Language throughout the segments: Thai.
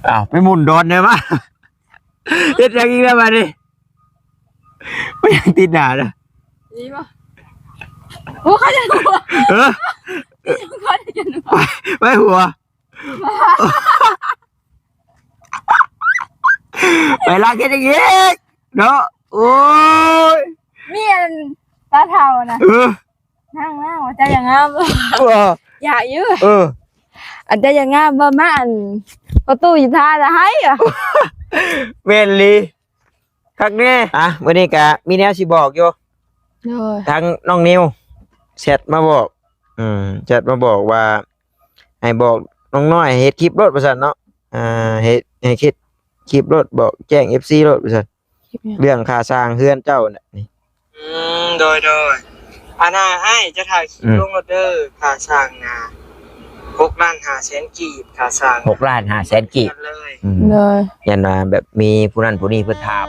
อ้าวไปหมุนโดนเนี่ยมั้ยเฮ็ดอย่างนี้แล้วมาดิไม่ยังติดหนาเลยนี่ป่ะโอ้เขาจะหัวเขาจะหัวไม่หัวไปลากแค่อย่างนี้เนาะโอ้ยมีอันตาเทานะนั่งว่าใจอย่างงามอย่ายื้ออันใจอย่างงามบ่มาอันประตูอยู่ท่าจะให้อ่ะเมนลีคักแน่วันนี้กะมีแนวสิบอกอยู่ทางน้องนิวแชทมาบอกแชทมาบอกว่าให้บอกน้องน้อยเฮ็ดคลิปรถประสันเนาะเฮ็ดให้คิดคลิปรถบอกแจ้ง FC รถประสันเรื่องค่าสร้างเฮือนเจ้าน่ะนี่โดยอาณาให้จะถ่ายคลิปลงรถเด้อค่าสร้างนะ6,500,000 กีบค่าสร้าง6,500,000 กีบเลยยันว่าแบบมีผู้นั้นผู้นี้เพิ่นถาม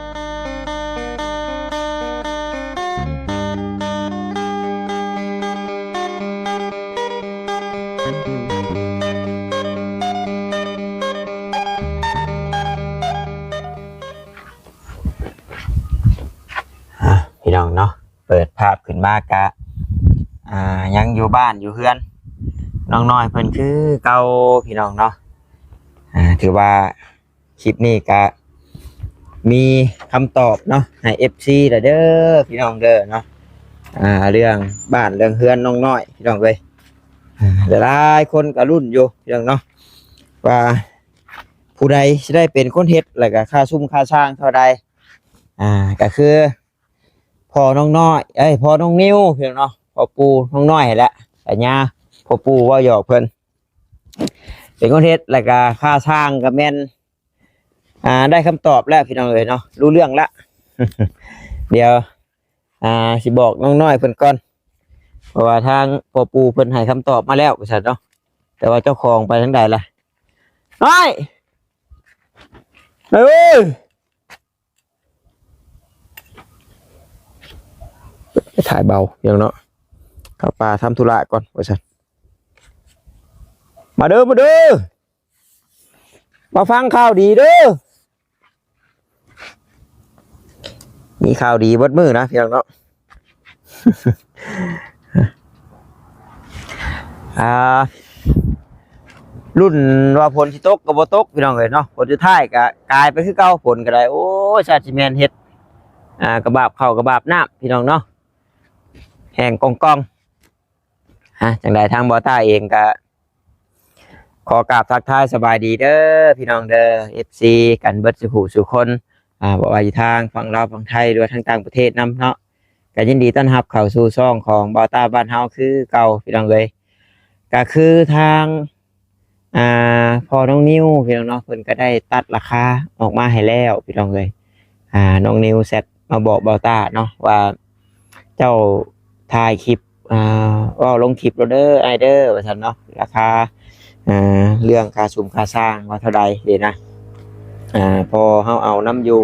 พี่น้องเนาะเปิดภาพขึ้นมากะยังอยู่บ้านอยู่เฮือนน้องน้อยเพิ่นคือเก่าพี่น้องเนาะถือว่าคลิปนี้กะมีคำตอบเนาะให้ FC เด้อพี่น้องเด้อเนาะเรื่องบ้านเรื่องเฮือนน้องน้อยพี่น้องเว้ยหลายคนก็รุ่นอยู่พี่น้องเนาะว่าผู้ใดสิได้เป็นคนเฮ็ดแล้วก็ค่าซุ่มค่าสร้างเท่าใดก็คือพอน้องน้อยพอน้องนิ้วพี่น้องเนาะพอปูน้องน้อยแหละแต่ย่าพอปูว่าหยอกเพิ่นเป็นคนเฮ็ดแล้วก็ค่าสร้างก็แม่นได้คำตอบแล้วพี่น้องเอ้ยเนาะรู้เรื่องละ เดี๋ยวสิบอกน้องน้อยเพิ่นก่อนเพราะว่าทางพอปูเพิ่นให้คำตอบมาแล้วว่าซั่นเนาะแต่ว่าเจ้าของไปทางใดล่ะน้อยเอ้ยไปถ่ายเบาอย่างเนาะเข้าป่าทำธุระก่อนว่าซั่นมาเด้อมาฟังข่าวดีเด้อมีข่าวดีเบิดมือนะพี่น้องเนาะ รุ่นว่าผลสิตกกับบ่ตกพี่น้องเอ้ยเนาะผลสุดท้ายก็กลายไปคือเก่าผลก็ได้โอ้ยชาติแม่นเฮ็ดกระบาบเข้ากระบาบน้ำพี่น้องเนาะแห้งกองจังใดทางบอต้าเองก็ขอกราบทักทายสบายดีเด้อพี่น้องเด้อ FC กันเบิดสุขุสุคนบอกว่าอยู่ทางฝั่งลาวฝั่งไทยด้วยทางต่างประเทศนำเนาะก็ยินดีต้อนรับเข้าสู่ช่องของบอต้าบ้านเฮาคือเก่าพี่น้องเลยก็คือทางพอน้องนิวพี่น้องเนาะเพิ่นก็ได้ตัดราคาออกมาให้แล้วพี่น้องเลยน้องนิวเสร็จมาบอกบอต้าเนาะว่าเจ้าถ่ายคลิปว่าลงคลิปโรเดอร์ไอเดอร์ว่าซั่นเนาะราคาเรื่องค่าซุ่มค่าสร้างว่าเท่าใดเด้นะพอเฮาเอาน้ำอยู่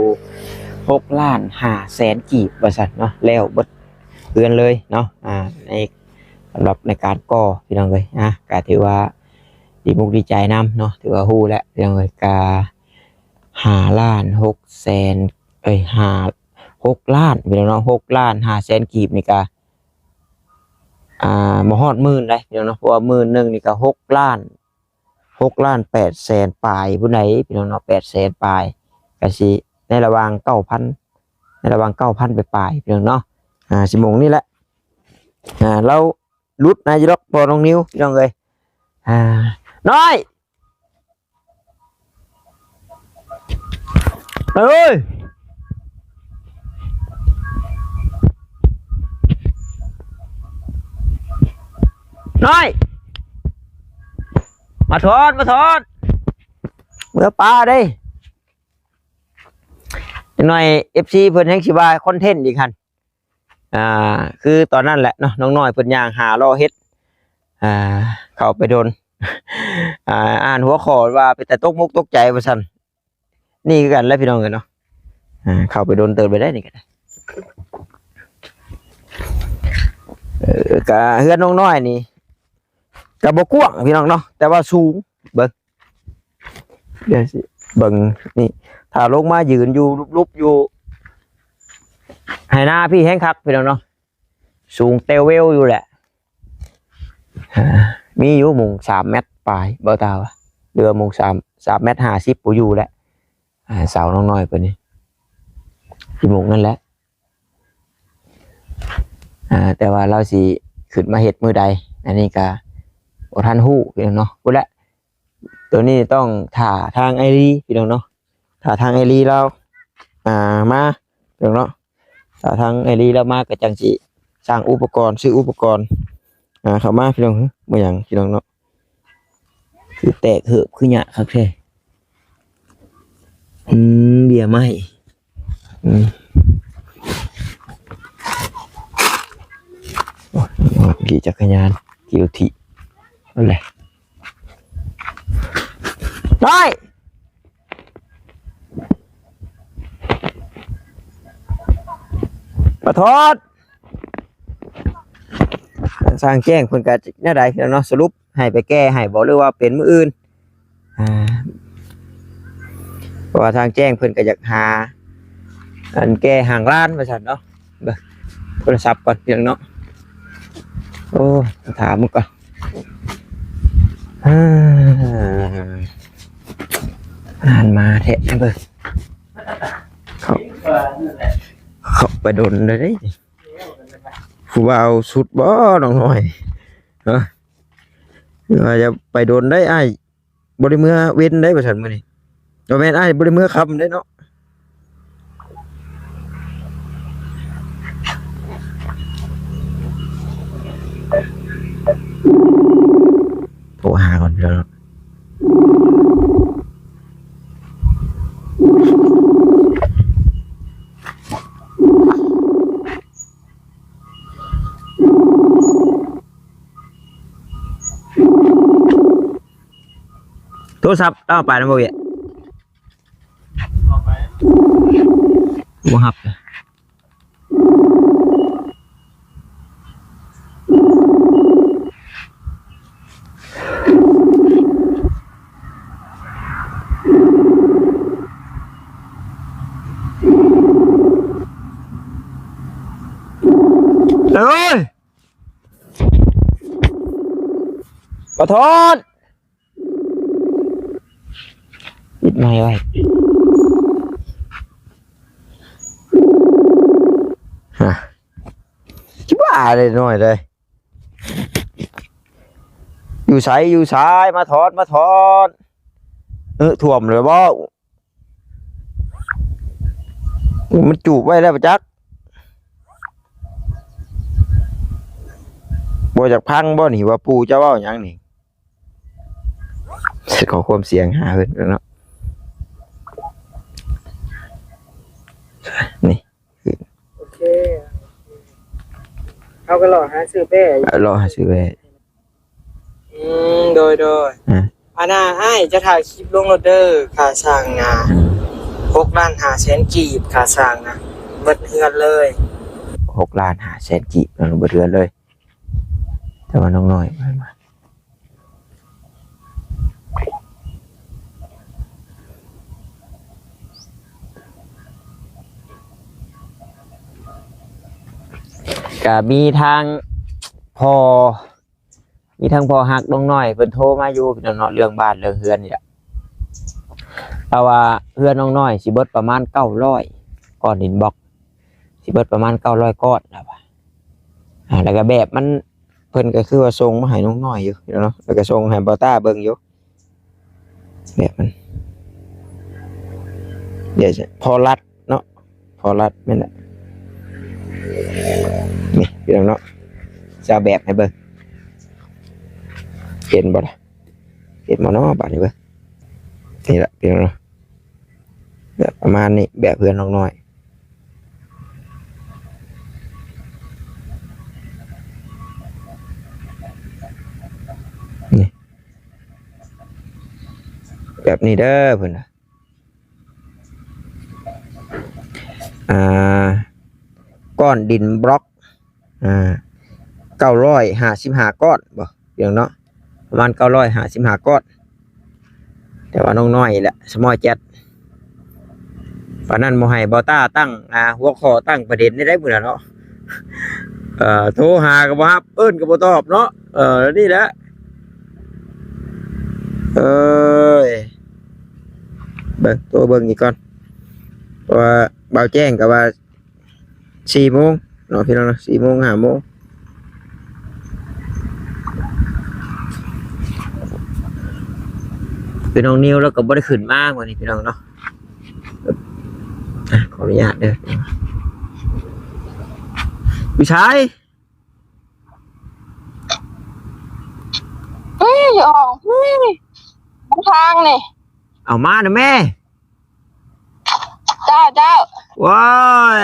6,500,000 กีบว่าซั่นเนาะแล้วเบิดเพื่อนเลยเนาะในสำหรับในการก่อพี่น้องเลยก็ถือว่าดีมุกดีใจนํเนาะถือว่าฮู้แล้วพี่น้องเลยก็5,600,0006 ล้านพี่น้องเนาะ6,500,000 กีบนี่ก็บ่ฮอดหมื่นได้พี่น้องเนาะเพราะว่า10,000นึงนี่ก็6,800,000 ปลายผู้ใดพี่น้องเนาะ800,000 ปลายก็สิในระหว่าง 9,000 ในระหว่าง 9,000 ไปปลายพี่น้องเนาะสิโมงนี่แหละเราลุดนายกพอน้องนิ้วพี่น้องเอ้ยน้อยเอ้ยน้อยมาทอดเมื่อปลาได้หน่อย FC เพิ่นยังสิว่าคอนเทนต์อีกคันคือตอนนั้นแหละเนาะน้องน้อยเพิ่นย่างหารอเฮ็ดเข้าไปโดนอ่านหัวข้อว่าเป็นแต่ตกมุกตกใจว่าซั่นนี่คือกันแล้วพี่น้องเอ้ยเนาะเข้าไปโดนเติมไปได้นี่ก็ได้ก็เฮือนน้องน้อยนี่ก็บ่กว้างพี่น้องเนาะแต่ว่าสูงเบิ่งเดี๋ยวสิ เบิ่งนี่ถ้าลงมายืนอยู่ลุบๆอยู่ให้หน้าพี่แห้งคักพี่น้องเนาะสูงเตวเวลอยู่แหละมีอยู่มุง3 เมตรปลายเบาตาวะเรือมุง3 เมตร50ปูอยู่แหละเสาน้องน้อยเพิ่นนี่ที่มุงนั่นแหละแต่ว่าเราสิขึ้นมาเฮ็ดมื้อใดอันนี้ก็บ่ทันฮู้พี่น้องเนาะพูดละตัวนี้ต้องถ่าทางไอรีพี่น้องเนาะถ่าทางไอรีเรามาพี่น้องเนาะถ่าทางไอรีเรามาก็จังสิสร้างอุปกรณ์ซื้ออุปกรณ์เข้ามาพี่น้องบ่หยังพี่น้องเนาะคือแตกเหือบคือหยะคักแท้เบียร์ไหมขี่จักรยานกิวทิอะไรได้ประทอดสร้างแจ้งเพิ่นก็น่าได้พี่น้องเนาะสรุปให้ไปแก้ให้บอกเลยว่าเป็นมื้ออื่นเพราะว่าทางแจ้งเพิ่นก็อยากหาอันแก้ห่างร้านว่าซั่นเนาะเบิ่งโทรศัพท์ก่อนพี่น้องเนาะโอ้ถามมึงก่อนอ่านมาแทะเบิ่งเขาไปโดนเลยได้ผู้บ่าวสุดบ่น้องน้อยว่าจะไปโดนได้อ้ายบ่ได้เมื่อเว้นได้บ่ซั่นมื้อนี้บ่แม่นอ้ายบ่ได้เมื่อค่ำได้เนาะโทรหาก่อนพี่น้องโทรศัพท์เอาไปนะบ่เวียบ่ฮับเอ้ยขอโทษปิดไมค์ไว้ชิบ้าเลยหน่อยเลยอยู่ใสอยู่สายมาถอดถ่วมเลยบ่มันจูบไว้แล้วปะจักบ่จากพังบ่หนิว่าปูเจ้าว่าอย่างนี้ขอความเสียงหาเพิ่นเนาะนี่โอเคเอาก็รอหาซื้อแป้รอหาซื้อแป้โดยอาณาให้จะถ่ายคลิปลงโรเดอร์ค่าสร้างนะ6,500,000 กีบค่าสร้างนะเบิดเฮือนเลย6,500,000 กีบเบิดเฮือนเลยแต่ว่าน้องน้อยมาก็มีทางพอหักน้องน้อยเพิ่นโทรมาอยู่พี่น้องเนาะเรื่องบ้านเรื่องเฮือนนี่แหละแต่ว่าเฮือนน้องน้อยสิเบิดประมาณ900ก้อนหินบล็อกสิเบิดประมาณ900ก้อนแล้วว่าแล้วก็แบบมันเพิ่นก็คือว่าส่งมาให้น้องน้อยอยู่เนาะแล้วก็ส่งให้บ่าวต้าเบิ่งอยู่แบบมันเดี๋ยวพอรัดเนาะพอรัดแม่นแหละนี่พี่น้องเนาะจะแบบให้เบิ่งเห็นบ่ล่ะเห็นบ่เนาะบาดนี้เบิ่งนี่แหละพี่น้องเนาะแบบประมาณนี้แบบเพื่อนน้องน้อยนี่แบบนี้เด้อเพิ่นก้อนดินบล็อก955ก้อนบ่เพียงเนาะประมาณ955ก้อนแต่ว่าน้องน้อยแหละสมอลแจ็ต ปานนั้นบ่ให้บ่ต้าตั้งหัวข้อตั้งประเด็นได้มื้อน่ะเนาะโทรหาก็บ่รับเอิ้นก็บ่ตอบเนาะนี่แหละเอ้ยเบิ่งตัวเบิ่งอีกก่อนว่าบ่าวแจ้งก็ว่า4 โมงเนาะพี่น้องเนาะ4 โมง 5 โมงพี่น้องนิวแล้วก็บ่ได้ขึ้นมามื้อนี้พี่น้องเนาะขออนุญาตเด้อพี่ชาย เฮ้ยออกนี่ทางนี่ เอามานะแม่ เจ้า ว้าย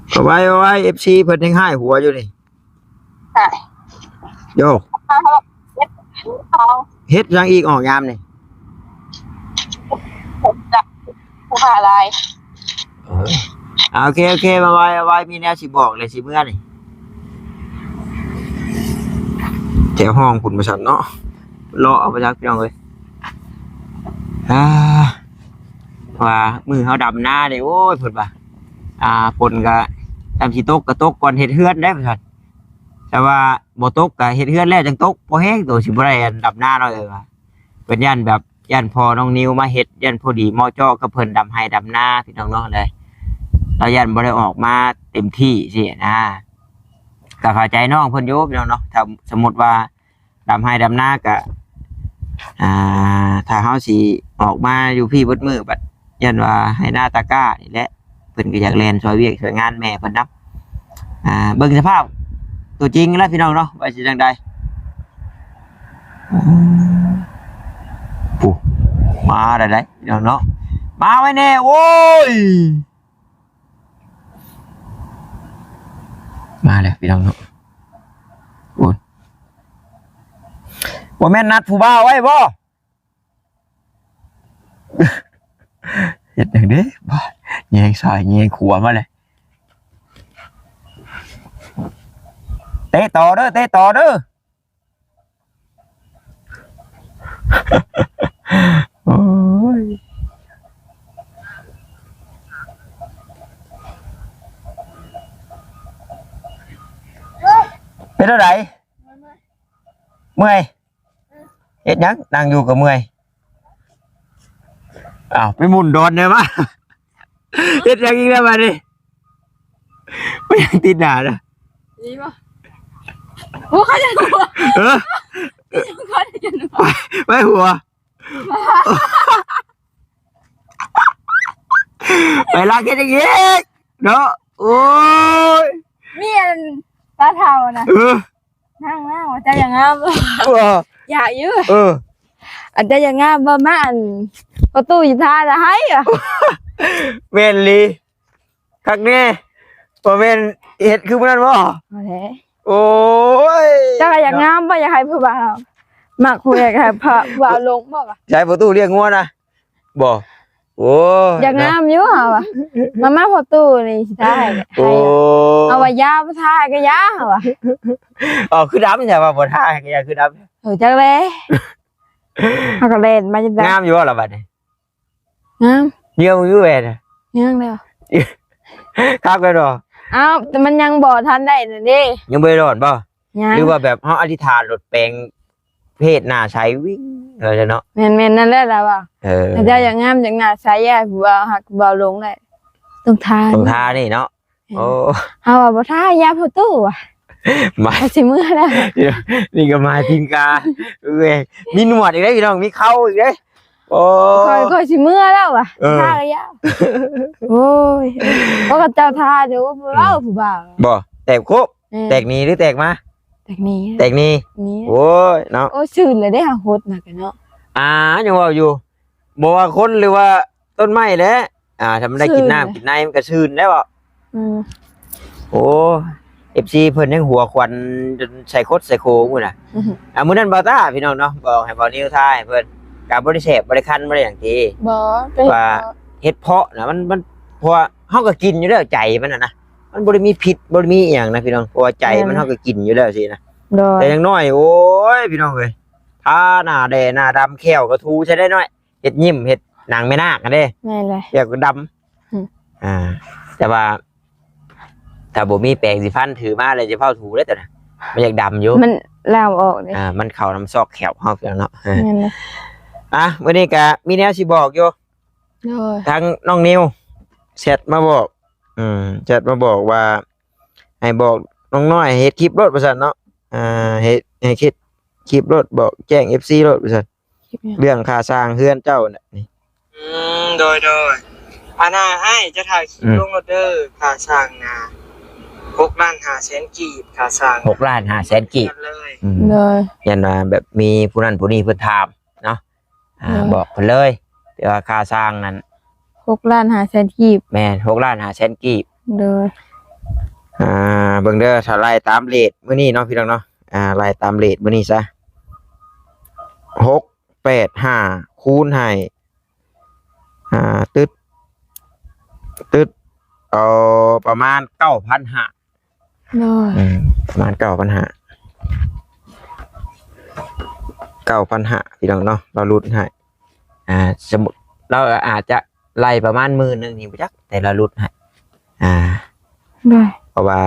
เอาไว้ FC เพิ่นยังให้หัวอยู่นี่ ค่ะ โย เอา เฮ็ดยังอีกออกยามนี่ ผมจะผู้หาอะไร โอเคมาไว้มีแนวสิบอกเลยสิเมื่อนี่แถวห้องคุณประชันเนาะรอเอาไปจักพี่น้องเลยว่ามือเฮาดำหน้าเด้โอ้ยเพิ่นว่าฝนก็ตามสิตกก็ตกก่อนเฮ็ดเฮือนได้ประชันแต่ว่าบ่ตกก็เฮ็ดเฮือนแล้วจังตกบ่แห้งตัวสิบ่ได้ดำหน้าเนาะว่าเป็นย่านแบบย่านพอน้องนิวมาเฮ็ดย่านพอดีมอจ้อกับเพิ่นดำให้ดำหน้าพี่น้องเนาะเลยเราย่านบ่ได้ออกมาเต็มที่สินะก็เข้าใจน้องเพิ่นอยู่พี่น้องเนาะถ้าสมมุติว่าดำให้ดำหน้าก็ถ้าเฮาสิออกมาอยู่พี่เบิดมื้อบัดย่านว่าให้หน้าตะกร้านี่แหละเพิ่นก็อยากแล่นช่วยเวียกช่วยงานแม่เพิ่นนำเบิ่งสภาพตัวจริงแล้วพี่น้องเนาะว่าสิจังใดปุ๊มาได้พี่น้องเนาะมาไว้แน่โว้ยมาแล้วพี่น้องเนาะโอ้ยบ่แม่นนัดผู้บ่าวไว้บ่เฮ็ดจังได๋บ่แยงซ้ายแยงขวามาเลยเตะต่อเด้อโอ้ยเป็นอะไรเมื่อยเฮ็ดหยังนั่งอยู่กับเมื่อยอ้าวไปหมุนโดนได้ปะเฮ็ดหยังอีกแล้วมาดิไม่ยังติดหนานะ ดีป่ะโอ้เขาจะหัวเขาจะหัว ไม่หัวไปลากแค่อย่างงี้เนาะโอ้ย มีอันตาเท่านะนั่งว่าจะอย่างงามอยากยื้ออันจะอย่างงามบ่มาอันประตูอยู่ท่าจะให้อ่ะ เมนลีคักแน่บ่แม่นเฮ็ดคือมันนั่นบ่ โอ้ย จะอย่างงามบ่อยากให้ผู้บ่าวมักคุยกับผู้บ่าวลงบ่ ใช้ประตูเรียกงัวนะบ่โอ้ย อย่างงามอยู่เหรอวะมาประตูนี่สิท่าให้ โอ้ เอาว่ายาบ่ท่าก็ยาเหรอวะ คือดำใช่ป่ะบ่ท่าก็ยังคือดำ จักเลยเฮาก็เล่นมาจังได๋ งามอยู่ล่ะบัดนี้ งาม เยี่ยมอยู่แหวน ยังแล้ว ครับกันบ่ อ้าวแต่มันยังบ่ทันได้น่ะดิ ยังบ่ได้รอดบ่ ยัง หรือว่าแบบเฮาอธิษฐานรถแปลงเพศหน้าใช้วิ่งเนาะ แม่นๆนั่นแหละล่ะว่า ถ้าเจ้าอย่างงามอย่างหน้าใสอ่ะผู้บ่าวหักผู้บ่าวลงได้ต้องทา ตรงท่านี่เนาะโอ้ เฮาว่าบ่ทายาประตูว่ะ มา สิมื้อแล้ว นี่ก็มาทีมกาเอ้ยมีหนวดอีกเด้อพี่น้องมีเข้าอีกเด้อโอ้ ค่อยสิมื้อแล้วว่ะทาก็ยาโอ้ยเพราะกับเจ้าทาเดี๋ยวเว้าผู้บ่าว บ่แตกโคบแตกนี้หรือแตกมา แตกนี้ แตกนี้ นี้ โอ้ยเนาะ โอ้ชื่นเลยได้หาโคตรน่ะกันเนาะ ยังว่าอยู่บ่ว่าคนหรือว่าต้นไม้แหละถ้ามันได้กินน้ำกินในมันก็ชื่นได้บ่ โอ้ FC เพิ่นยังหัวควันจนใส่คดใส่โคงพุ่นน่ะมื้อนั้นบ่าวตาพี่น้องเนาะบอกให้บ่าวนิวทายเพิ่นก็บ่ได้แซ่บบ่ได้คันบ่ได้หยังติ บ่ไป ว่าเฮ็ดเพาะน่ะมันเพราะว่าเฮาก็กินอยู่แล้วใจมันน่ะนะมันบ่ได้มีพิษบ่ได้มีอีหยังนะพี่น้องเพราะว่าใจมันเฮาก็กินอยู่แล้วสินะ โดย แต่อย่างน้อยโอ้ยพี่น้องเอ้ยทาหน้าแดงหน้าดำแขวก็ทูใช้ได้น้อยเฮ็ดยิ้มเฮ็ด นางไม่นาคกันเด้ แม่นเลย เรียกว่าด อืม ำแต่ว่าถ้าบ่มีแปรงสีฟันถือมาเลยจะเฝ้าถูได้แต่นะมันอยากดำอยู่ มันลามออกเลย มันเข้าน้ำซอกแขวเฮาเพียงเนาะ แม่นเลย มื้อนี้ก็มีแนวสิบอกอยู่ โดย ทางน้องนิวแชทมาบอกแชทมาบอกว่าให้บอกน้องน้อยเฮ็ดคลิปรถว่าซั่นเนาะเฮ็ดให้คิดคลิปรถบอกแจ้ง FC รถว่าซั่นเรื่องค่าสร้างเฮือนเจ้าน่ะนี่ โดยอาณาให้จะถ่ายคลิปลงรถเด้อค่าสร้างนา6 ล้าน5แสนกีบค่าสร้าง 6 ล้าน5แสนกีบ เลย โดย ยันว่าแบบมีผู้นั้นผู้นี้เพิ่นถามเนาะบอกเพิ่นเลยแต่ว่าค่าสร้างนั้น 6 ล้าน5แสนกีบ แม่น6 ล้าน5แสนกีบ โดย เบิ่งเด้อถ้าไล่ตามเรทมื้อนี้เนาะพี่น้องเนาะไล่ตามเรทมื้อนี้ซะ6 8 5คูณให้ตึ๊ดเอาประมาณ 9,500 โดย ประมาณ 9,500 พี่น้องเนาะเราลุ้นให้สมมุติเราอาจจะไล่ประมาณ10,000นึงนี่บ่จักแต่เราลุ้นให้โดย เพราะว่า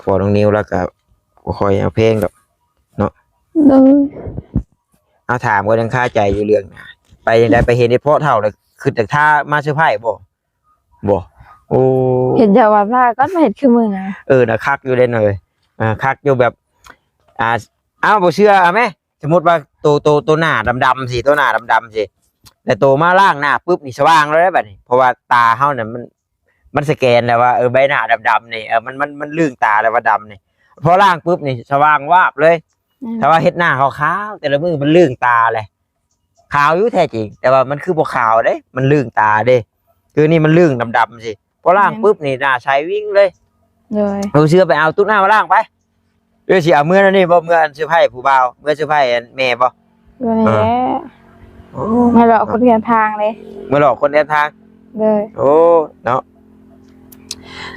พอน้องนิวแล้วก็บ่ค่อยเอาเพลงดอก โดย เอาถามก็ยังคาใจอยู่เรื่องนะไปยังได้ไปเห็นในเพาะเท่าเลยคือแต่ถ้ามาเซอร์ไพรส์บ่โอ้ เห็นอย่าว่าพาก็มาเห็นคือมือนะ นะคักอยู่เลยหน่อยคักอยู่แบบอ้าวบ่เชื่อแม่สมมติว่าตัวหน้าดำๆสิตัวหน้าดำๆสิแต่ตัวมาล่างหน้าปุ๊บนี่สว่างแล้วได้บัดนี้เพราะว่าตาเฮาเนี่ยมันสแกนแล้วว่าใบหน้าดำๆนี่มันลื่นตาแล้วว่าดำนี่พอล่างปุ๊บนี่สว่างวาบเลยถ้าว่าเฮ็ดหน้าขาวๆแต่ละมือมันลื่นตาเลยขาวอยู่แท้จริงแต่ว่ามันคือบ่ขาวเด้มันลื่นตาเด้คือนี่มันลื่นดำๆสิพอล่างปุ๊บนี่หน้าใสวิ่งเลย โดย เราเชื่อไปเอาตุ๊กหน้ามาล่างไปเดี๋ยวสิเอาเมื่อนั่นนี่บ่เมื่อเสื้อผ้าผู้บ่าวเมื่อเสื้อผ้าแม่บ่ โดยแหละมาหลอกคนเดินทางเลย เมื่อหลอกคนเดินทาง โดย โอ้เนาะ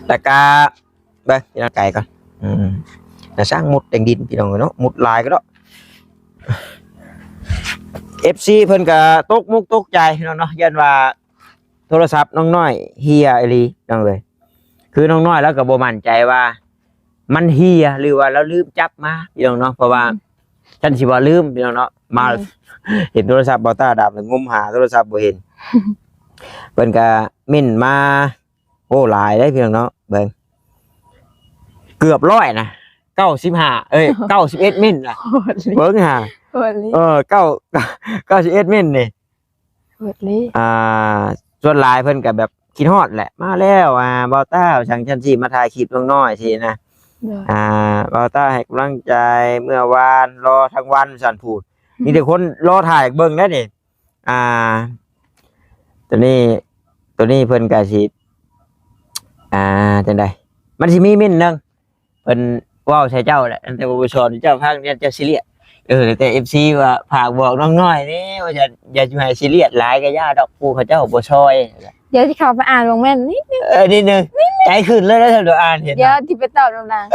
แต่กาไปพี่น้องไก่ก่อนจะสร้างมุดแดงดินพี่น้องเนาะมุดลายก็เนาะ FC เพิ่นก็ตกมุกตกใจพี่น้องเนาะยันว่าโทรศัพท์น้องน้อยเฮียอีหลีน้องเลยคือน้องน้อยแล้วก็บ่มั่นใจว่ามันเฮียหรือว่าเราลืมจับมาพี่น้องเนาะเพราะว่าฉันสิว่าลืมพี่น้องเนาะมาเห็นโทรศัพท์บ่ตาดำแล้วงมหาโทรศัพท์บ่เห็นเพิ่นก็มิ่นมาโอ้หลายได้พี่น้องเนาะเบิ่งเกือบ100นะ9591มิ่นน่ะ โหดเลย เบิ่งหา โหดเลย 91มิ่นนี่ โหดเลย ส่วนหลายเพิ่นก็แบบคิดฮอดแหละมาแล้วบ่าวต้าช่างชันสิมาถ่ายคลิปน้องน้อยสินะ โดย บ่าวต้าให้กำลังใจเมื่อวานรอทั้งวันสั่นพูดมีแต่คนรอถ่ายเบิ่งได้นี่ตัวนี้เพิ่นก็สิจังได๋มันสิมีมิ้นนึงเพิ่นเว้าใส่เจ้าแหละแต่บ่ไปสอนเจ้าพังเนี่ยเจ้าซีเรียสแต่ FC ว่าฝากบอกน้องน้อยนี่ว่าอย่าให้ซีเรียสหลายก็ย่าดอกผู้เขาเจ้าบ่ซอย เดี๋ยวที่เขาไปอ่านลงแม่นนิดนึง นิดนึงใจขึ้นเลยนะถ้าเราอ่านเห็น เดี๋ยวที่ไปตอบลงนาง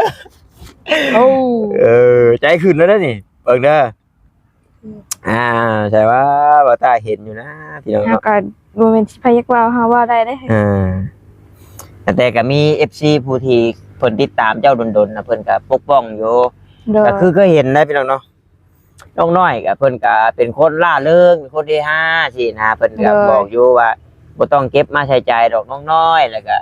โอ้ ใจขึ้นแล้วนะนี่เบิ่งเด้อใช่ว่าบ่ตาเห็นอยู่นะพี่น้อง เฮา เนาะ ก็บ่แม่นสิพยักว่าเฮาว่าได้เด้ แต่ก็มี FC ผู้ที่เพิ่นติดตามเจ้าดนๆนะเพิ่นก็ปกป้องอยู่ โดย ก็คือก็เห็นนะพี่น้องเนาะน้องน้อยก็เพิ่นก็เป็นคนล่าเริงเป็นคนที่ห้าสินะเพิ่นก็บอกอยู่ว่าบ่ต้องเก็บมาใช้จ่ายดอกน้องน้อยแล้วก็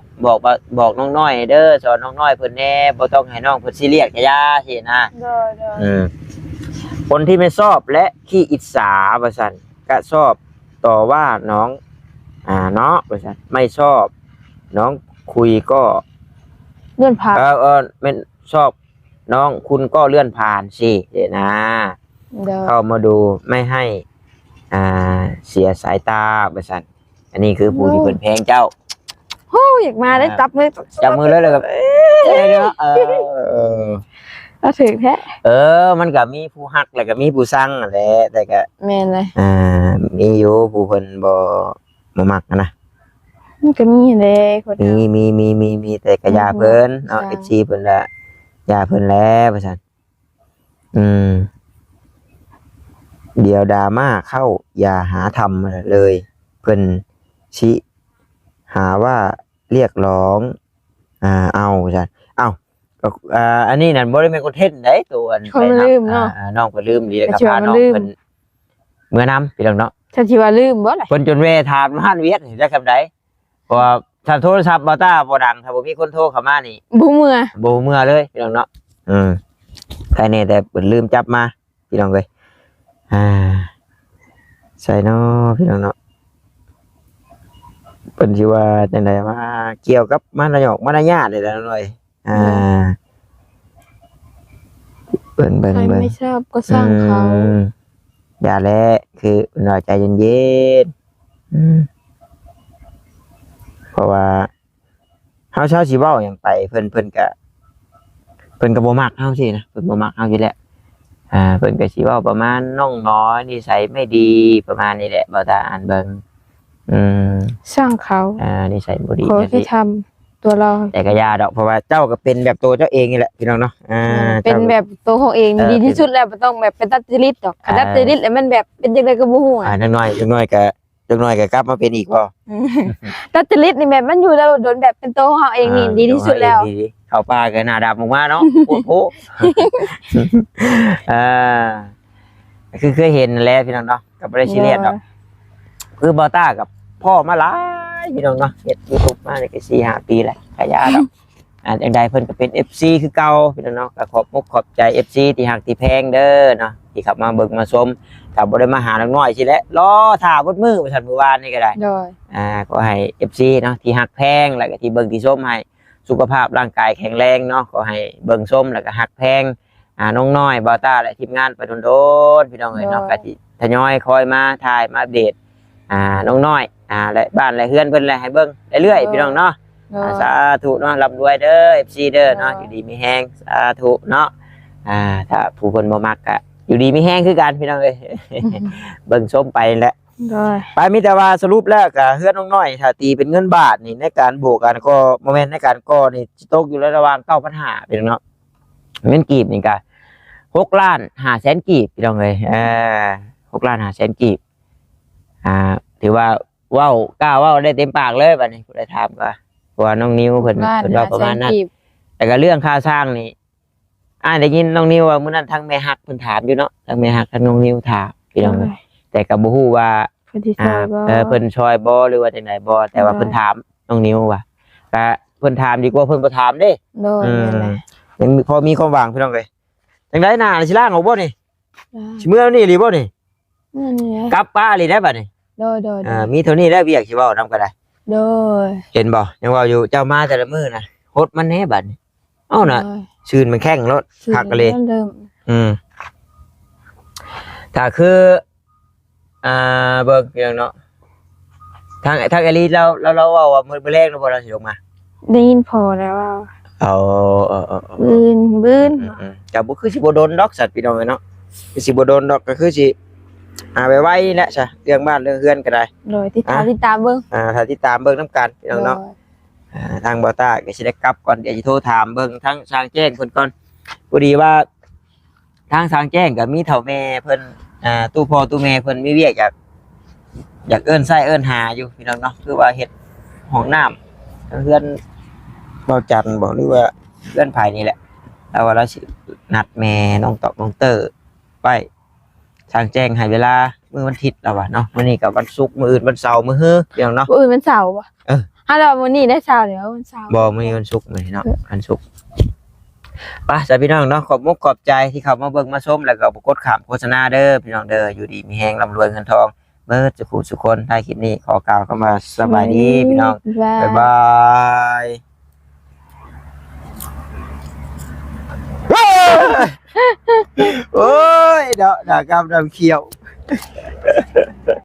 บอกน้องน้อยเด้อสอนน้องน้อยเพิ่นแน่บ่ต้องให้น้องเพิ่นซีเรียสกะยาสินะ โดย คนที่ไม่ชอบและขี้อิจฉาว่าซั่นก็ชอบต่อว่าน้องเนาะว่าซั่นไม่ชอบน้องคุยก็ เลื่อนพัก ไม่ชอบน้องคุณก็เลื่อนผ่านสินะ โดย เข้ามาดูไม่ให้เสียสายตาว่าซั่นอันนี้คือผู้ที่เพิ่นแพงเจ้า โอ้อยากมาได้จับมือ จับมือเลยครับเนาะเอาถึงแท้ มันก็มีผู้ฮักแล้วก็มีผู้สั่งนั่นแหละแต่ก็ แม่นเลย มีอยู่ผู้เพิ่นบ่มักนะ มันก็มีเด้คนเดียว มีแต่ก็อย่าเพิ่นเนาะ ใช่ FC เพิ่นละอย่าเพิ่นแล้วว่าซั่นเดี๋ยวดราม่าเข้าอย่าหาทำเลย เพิ่นสิหาว่าเรียกร้องเอาจ้ะเอาก็อันนี้นั่นบ่ได้เป็นคอนเทนต์ได้ตัวอัน คนลืมเนาะ น้องก็ลืมดีแล้วก็ แต่ พา ว่า น้อง ลืม เพิ่นเมื่อนำพี่น้องเนาะ ฉันสิว่าลืมบ่ล่ะ เพิ่นจนเวทานมาหันเวียดนี่ได้คำใดเพราะว่าถ้าโทรศัพท์บ่ต้าบ่ดังถ้าบ่มีคนโทรเข้ามานี่ บ่เมื่อ บ่เมื่อเลยพี่น้องเนาะใครแน่แต่เพิ่นลืมจับมาพี่น้องเอ้ยใส่เนาะพี่น้องเนาะเพิ่นสิว่าจังไดมาเกี่ยวกับมารยาทมารยาทนี่แหละหน่อยเบิ่ง ใครไม่ชอบก็สร้างเขา อย่าแลคือหน่อยใจเย็นเพราะว่าเฮาเช้าสิเว้าหยังไปเพิ่นก็บ่มักเฮาสินะเพิ่นบ่มักเฮาอยู่แล้วเพิ่นก็สิเว้าประมาณน้องน้อยนิสัยไม่ดีประมาณนี้แหละบ่ตาอ่านเบิ่งสร้างเขา นิสัยบ่ดี ขอแค่ทำตัวเรา แต่ก็อย่าดอกเพราะว่าเจ้าก็เป็นแบบตัวเจ้าเองนี่แหละพี่น้องเนาะเป็นแบบตัวของเองดีที่สุดแล้วบ่ต้องแบบเป็นตัดจริตดอกตัดจริตแล้วมันแบบเป็นจังได๋ก็บ่ฮู้อ่ะ จังน้อยก็กลับมาเป็นอีกบ่ ตัดจริตนี่แบบมันอยู่แล้วโดนแบบเป็นตัวของเราเองนี่ดีที่สุดแล้ว เข้าป่าก็หน้าดำออกมาเนาะโอ้โหคือเคยเห็นแล้วพี่น้องเนาะก็บ่ได้ซีเรียสดอกคือบอต้ากับพ่อมาหลายพี่น้องเนาะเฮ็ด YouTube มาได้ก็ 4-5 ปีแล้วก็ยาดอกจังใดเพิ่นก็เป็น FC คือเก่าพี่น้องเนาะก็ขอบใจ FC ที่ฮักที่แพงเด้อเนาะที่ขับมาเบิ่งมาชมถ้าบ่ได้มาหาน้องน้อยสิแหละรอท่าเบิดมื้อว่าซั่นมื้อวานนี่ก็ได้ โดย ก็ให้ FC เนาะที่ฮักแพงแล้วก็ที่เบิ่งที่ชมให้สุขภาพร่างกายแข็งแรงเนาะก็ให้เบิ่งชมแล้วก็ฮักแพงน้องน้อยบอต้าและทีมงานไปโดนๆพี่น้องเอ้ยเนาะก็สิทยอยคอยมาถ่ายมาอัปเดตน้องน้อยและบ้านและเฮือนเพิ่นแหละให้เบิ่งเรื่อยๆพี่น้องเนาะสาธุเนาะร่ำรวยเด้อ FC เด้อเนาะอยู่ดีมีแฮงสาธุเนาะถ้าผู้เพิ่นบ่มักก็อยู่ดีมีแฮงคือกันพี่น้องเอ้ย เบิ่งชมไปแหละไปมีแต่ว่าสรุปแล้วก็เฮือนน้องน้อยถ้าตีเป็นเงินบาทนี่ในการบวกกันก็บ่แม่นในการก่อนี่สิตกอยู่ระหว่าง 9,500 พี่น้องเนาะเงินกีบนี่ก็6,500,000 กีบพี่น้องเอ้ย6,500,000 กีบถือว่าเว้ากล้าเว้าได้เต็มปากเลยบัดนี้ผู้ใดถามก็ว่าน้องนิวเพิ่นเว้าประมาณนั้นแต่ก็เรื่องค่าสร้างนี่ได้ยินน้องนิวว่ามื้อนั้นทางแม่ฮักเพิ่นถามอยู่เนาะทางแม่ฮักทางน้องนิวถามพี่น้องเอ้ยแต่ก็บ่ฮู้ว่าเพิ่นช่วยบ่หรือว่าจังไดบ่แต่ว่าเพิ่นถามน้องนิวว่าก็เพิ่นถามดีกว่าเพิ่นบ่ถามเด้ยังพอมีความหวังพี่น้องเอ้ยจังได๋น่าสิล้างออกบ่นี่สิมื้อนี้หรือบ่นี่กลับป้าหรือได้บัดนี้โดยมีเท่านี้แล้วเวียกสิเว้านำก็ได้โดยเห็นบ่ยังว่าอยู่เจ้ามาแต่ละมื้อน่ะโหดมันแน่บัดนี้เอ้าน่ะชื่นมันแข้งรถคักกะเลยถ้าคือเบิ่งพี่น้องเนาะทางอลีเราเว้าว่ามื้อแรกเนาะบ่เราสิลงมาได้ยินพอแล้วว่าบืนก็บ่คือสิบ่โดนดอกสัตว์พี่น้องเนาะสิบ่โดนดอกก็คือสิไปไว้แหละจ้ะเรื่องบ้านเรื่องเฮือนก็ได้โดยที่ตามเบิ่งถ้าติดตามเบิ่งนำกันพี่น้องเนาะทางบ่ต้าก็สิได้กลับก่อนเดี๋ยวสิโทรถามเบิ่งทั้งทางแจ้งเพิ่นก่อนพอดีว่าทางแจ้งก็มีเฒ่าแม่เพิ่นตู้พ่อตู้แม่เพิ่นมีเวียกอยากเอิ้นไส้เอิ้นหาอยู่พี่น้องเนาะคือว่าเฮ็ดห้องน้ำเฮือนบ่จันบ่หรือว่าเฮือนไผนี่แหละแล้วว่าเราสินัดแม่น้องตอกน้องเตอร์ไว้ทางแจ้งให้เวลามื้อวันอาทิตย์แล้วว่ะเนาะมื้อนี้ก็วันศุกร์มื้ออื่นวันเสาร์มื้อฮื้อพี่น้องเนาะมื้ออื่นวันเสาร์บ่ถ้าเรามื้อนี้ได้เสาร์เดี๋ยววันเสาร์บ่มื้อนี้วันศุกร์มื้อเนาะวันศุกร์ไปจ้ะพี่น้องเนาะขอบใจที่เข้ามาเบิ่งมาชมแล้วก็บ่กดข้ามโฆษณาเด้อพี่น้องเด้ออยู่ดีมีแฮงร่ำรวยเงินทองเบิดทุกคนท้ายคลิปนี้ขอกล่าวคำว่าสบายดีพี่น้องบ๊ายบายโอ้ยดอกกำดำเขียว